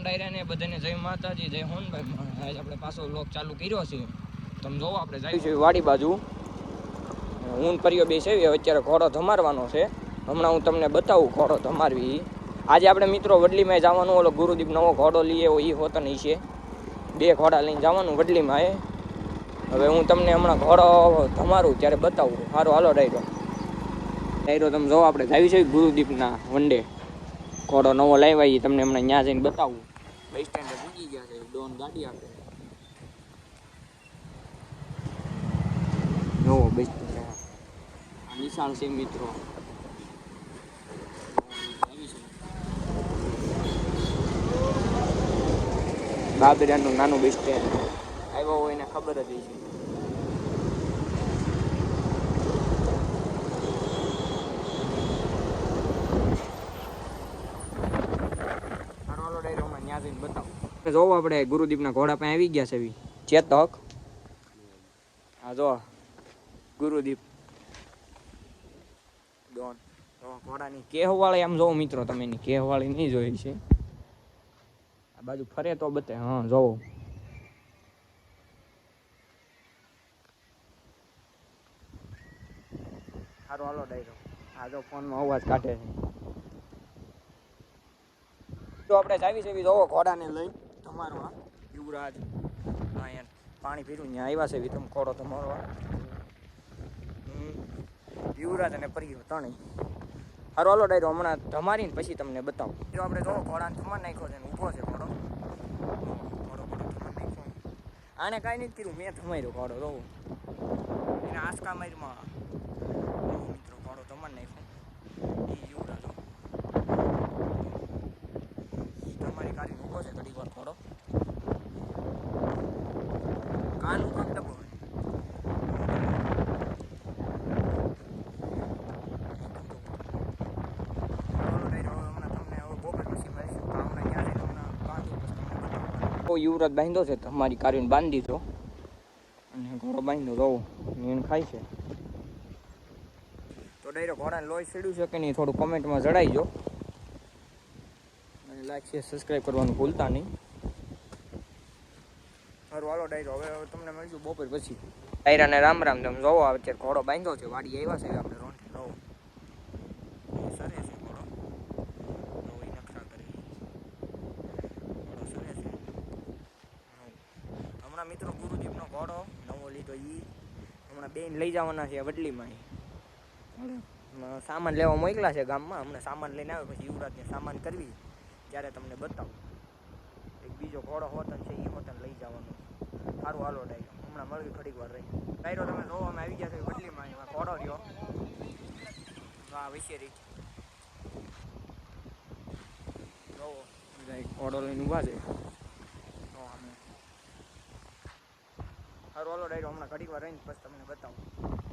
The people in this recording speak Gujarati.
ડાયરા ને બધાને જય માતાજી, જય હોનભાઈ. આજ આપણે પાછો વ્લોગ ચાલુ કર્યો છે. તમે જોવો આપણે જાય છે વાડી બાજુ. હું પરિયો બે છે અત્યારે ઘોડો ધમારવાનો છે. હમણાં હું તમને બતાવું ઘોડો ધમારવી. આજે આપણે મિત્રો વડલીમાં જવાનું, ઓલો ગુરુદીપ નવો ઘોડો લઈએ એ હોતો નહીં છે. 2 ઘોડા લઈને જવાનું વડલીમાં. હવે હું તમને હમણાં ઘોડો ધમારું ત્યારે બતાવું. સારું હાલો ડાયરો તમે જોવો આપણે જાવી છે ગુરુદીપના વંડે. ઘોડો નવો લાવ્યા તમને હમણાં ત્યાં જઈને બતાવું. બસ સ્ટેન્ડે પૂગી ગયા છે. ડોન ગાડી આપે નવો બસ સ્ટેન્ડ. નિશાળ છે મિત્રો. બાબરાનું નાનું બસ સ્ટેન્ડ. આવ્યો હોય એને ખબર જ છે. જોવો આપણે ગુરુદીપના ઘોડા પાસે આવી ગયા છે. ચેતક હા જો ગુરુદીપ ડોન ઘોડાની કેહવાળી આમ જોવો મિત્રો, તમે એની કેહવાળી નહીં જોઈ છે. આ બાજુ ફરે તો બતે. હા જોવો સારું હાલો ડાયરો. આ જો ફોનમાં અવાજ કાઢે છે. તો આપણે જાવી છે જોવો ઘોડાને લઈ તમારવા. યુવરાજ અહીંયા પાણી પીરું ત્યાં આવ્યા છે. તમે ઘોડો તમારવા યુવરાજ અને પરિયો ત્રણેય. સારું હાલો ડાયરો હમણાં ધમારીને પછી તમને બતાવું. જો આપણે જોવો ઘોડાને ધમાર નાખ્યો છે. ઊભો છે ઘોડો. ઘોડો ધમાર નાખ્યો. આને કાંઈ નથી કર્યું, મેં ધમાર્યો ઘોડો. જોવો એને આંસકા મારીમાં મિત્રો ઘોડો ધમાર નાખ્યો. એ યુવરાજ તમારી કારી ઊભો છે ઘડી વાર ઘોડો. કાનું કામ દબો યુવરાજ બાંધ્યો છે. તમારી કારીને બાંધી દીધો અને ઘોડો બાંધ્યો. રહો એને ખાય છે. તો ડાયરો ઘોડાને લોહી સીડ્યું છે કે નહીં થોડું કોમેન્ટમાં જણાવજો. અને લાઈક શેર સબસ્ક્રાઈબ કરવાનું ભૂલતા નહીં. સારું હાલો ડાયરો હવે તમને મળીશું બપોર પછી. ડાયરાને રામ રામ. તમે જોવો અત્યારે ઘોડો બાંધ્યો છે. વાડી આવ્યા છે આપણે રોંઠે. રહો સરે છે ઘોડો. રહો નખરા કરી ઘોડો સરે છે. હમણાં મિત્રો ગુરુદીપનો ઘોડો નવો લીધો. હમણાં બેન લઈ જવાના છે વડલીમાં. સામાન લેવા મોકલા છે ગામમાં. હમણાં સામાન લઈને આવે પછી યુવરાજને સામાન કરવી ત્યારે તમને બતાવું. એક બીજો ઘોડો હોતન છે એ હોતન લઈ જવાનો. સારું હાલો ડાયરો હમણાં મળવી થોડીક વાર રહી. ડાયરો તમે જોવો અમે આવી ગયા છે વડલીમાં. એમાં ઘોડો રહ્યો હા વિશેરી જોવો ઘોડો લઈને ઊભા છે. સારું હાલો ડાયરો હમણાં ઘડીક વાર રહીને પછી તમને બતાવું.